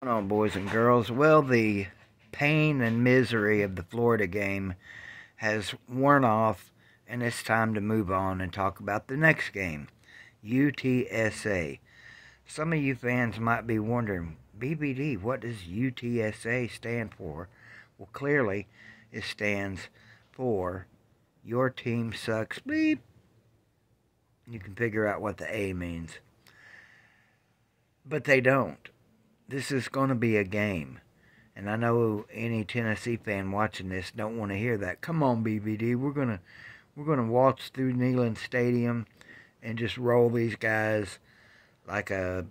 Going on, boys and girls? Well, the pain and misery of the Florida game has worn off, and it's time to move on and talk about the next game, UTSA. Some of you fans might be wondering, BBD, what does UTSA stand for? Well, clearly, it stands for Your Team Sucks Beep. You can figure out what the A means. But they don't. This is going to be a game. And I know any Tennessee fan watching this don't want to hear that. Come on, BVD, we're gonna waltz through Neyland Stadium and just roll these guys like a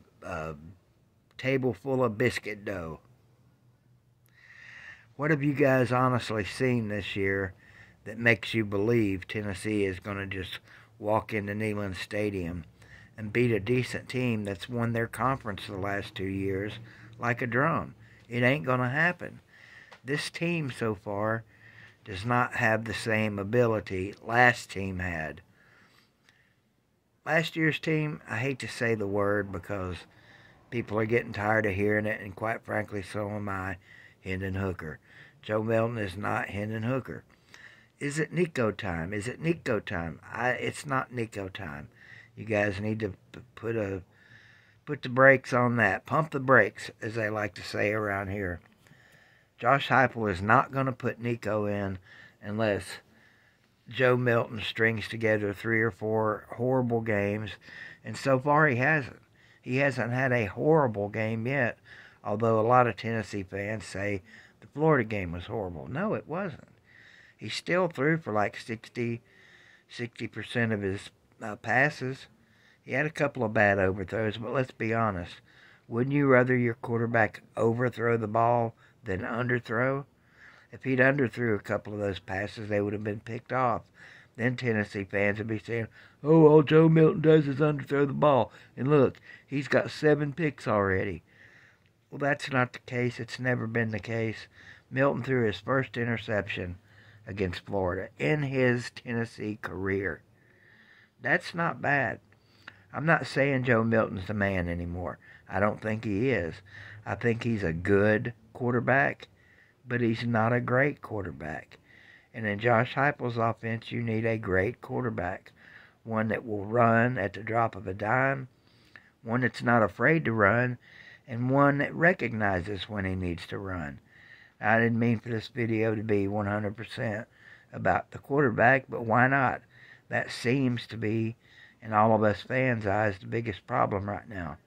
table full of biscuit dough. What have you guys honestly seen this year that makes you believe Tennessee is going to just walk into Neyland Stadium and beat a decent team that's won their conference the last 2 years like a drum? It ain't going to happen. This team so far does not have the same ability last team had. Last year's team, I hate to say the word because people are getting tired of hearing it, and quite frankly, so am I, Hendon Hooker. Joe Milton is not Hendon Hooker. Is it Nico time? Is it Nico time? It's not Nico time. You guys need to put the brakes on that. Pump the brakes, as they like to say around here. Josh Heupel is not going to put Nico in unless Joe Milton strings together 3 or 4 horrible games, and so far he hasn't. He hasn't had a horrible game yet, although a lot of Tennessee fans say the Florida game was horrible. No, it wasn't. He still threw for like 60% of his passes. He had a couple of bad overthrows, but let's be honest. Wouldn't you rather your quarterback overthrow the ball than underthrow? If he'd underthrew a couple of those passes, they would have been picked off. Then Tennessee fans would be saying, oh, all Joe Milton does is underthrow the ball. And look, he's got 7 picks already. Well, that's not the case. It's never been the case. Milton threw his first interception against Florida in his Tennessee career. That's not bad. I'm not saying Joe Milton's the man anymore. I don't think he is. I think he's a good quarterback, but he's not a great quarterback. And in Josh Heupel's offense, you need a great quarterback. One that will run at the drop of a dime, one that's not afraid to run, and one that recognizes when he needs to run. I didn't mean for this video to be 100% about the quarterback, but why not? That seems to be, in all of us fans' eyes, the biggest problem right now.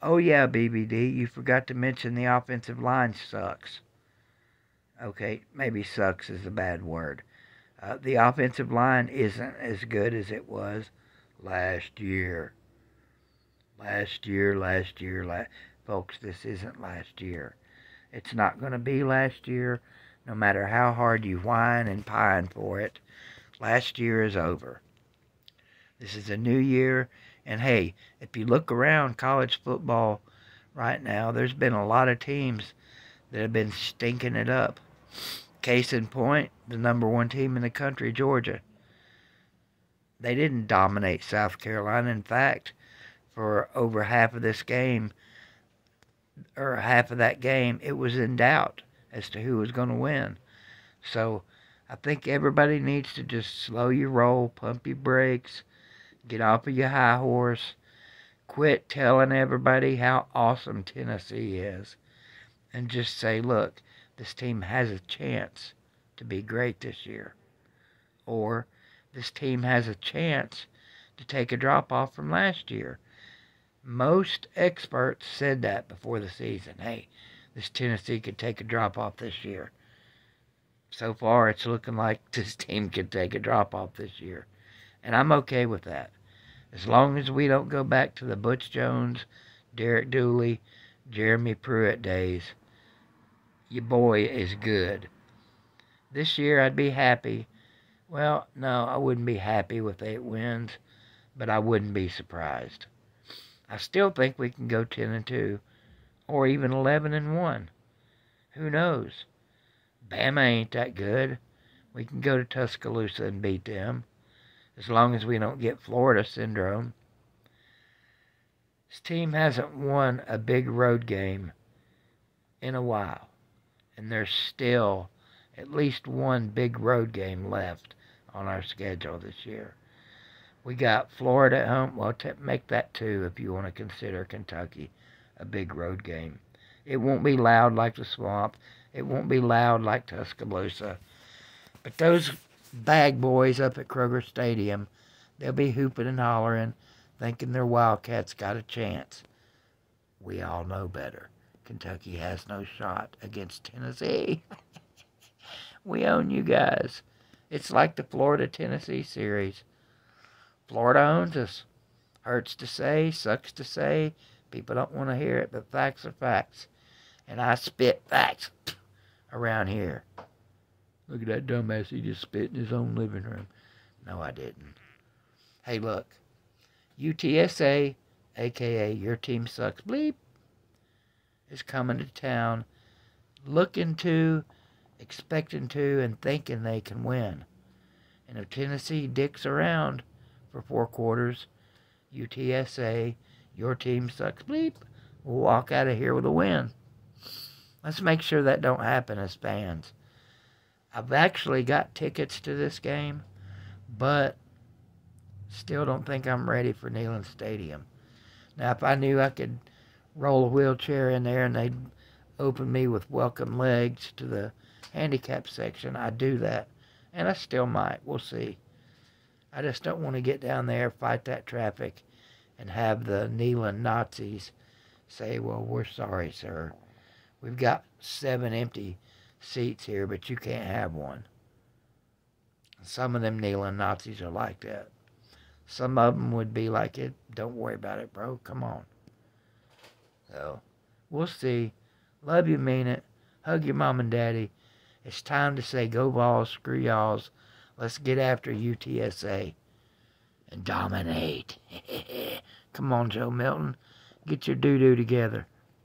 Oh yeah, BBD, you forgot to mention the offensive line sucks. Okay, maybe sucks is a bad word. The offensive line isn't as good as it was last year. Folks, this isn't last year. It's not going to be last year, no matter how hard you whine and pine for it. Last year is over. This is a new year, and hey, if you look around college football right now, there's been a lot of teams that have been stinking it up. Case in point, the number 1 team in the country, Georgia. They didn't dominate South Carolina. In fact, for over half of this game, or half of that game, it was in doubt as to who was going to win. So I think everybody needs to just slow your roll, pump your brakes, get off of your high horse, quit telling everybody how awesome Tennessee is, and just say, look, this team has a chance to be great this year. Or this team has a chance to take a drop off from last year. Most experts said that before the season. Hey, this Tennessee could take a drop off this year. So far, it's looking like this team could take a drop off this year. And I'm okay with that. As long as we don't go back to the Butch Jones, Derek Dooley, Jeremy Pruitt days, your boy is good. This year, I'd be happy. Well, no, I wouldn't be happy with 8 wins, but I wouldn't be surprised. I still think we can go 10-2, or even 11-1. Who knows? Bama ain't that good. We can go to Tuscaloosa and beat them, as long as we don't get Florida syndrome. This team hasn't won a big road game in a while. And there's still at least one big road game left on our schedule this year. We got Florida at home. Well, make that two if you want to consider Kentucky a big road game. It won't be loud like the Swamp. It won't be loud like Tuscaloosa. But those bag boys up at Kroger Stadium, they'll be hooping and hollering, thinking their Wildcats got a chance. We all know better. Kentucky has no shot against Tennessee. We own you guys. It's like the Florida-Tennessee series. Florida owns us. Hurts to say, sucks to say. People don't want to hear it, but facts are facts. And I spit facts around here. Look at that dumbass, he just spit in his own living room. No, I didn't. Hey, look. UTSA, a.k.a. Your Team Sucks Bleep, is coming to town looking to, expecting to, and thinking they can win. And if Tennessee dicks around for 4 quarters, UTSA, Your Team Sucks Bleep, will walk out of here with a win. Let's make sure that don't happen as fans. I've actually got tickets to this game, but still don't think I'm ready for Neyland Stadium. Now, if I knew I could roll a wheelchair in there and they'd open me with welcome legs to the handicap section, I'd do that. And I still might. We'll see. I just don't want to get down there, fight that traffic, and have the Neyland Nazis say, well, we're sorry, sir. We've got 7 empty seats here, but you can't have one. Some of them Neyland Nazis are like that. Some of them would be like, it. Don't worry about it, bro. Come on. So, we'll see. Love you, mean it. Hug your mom and daddy. It's time to say go Vols, screw y'alls. Let's get after UTSA and dominate. Come on, Joe Milton. Get your doo-doo together.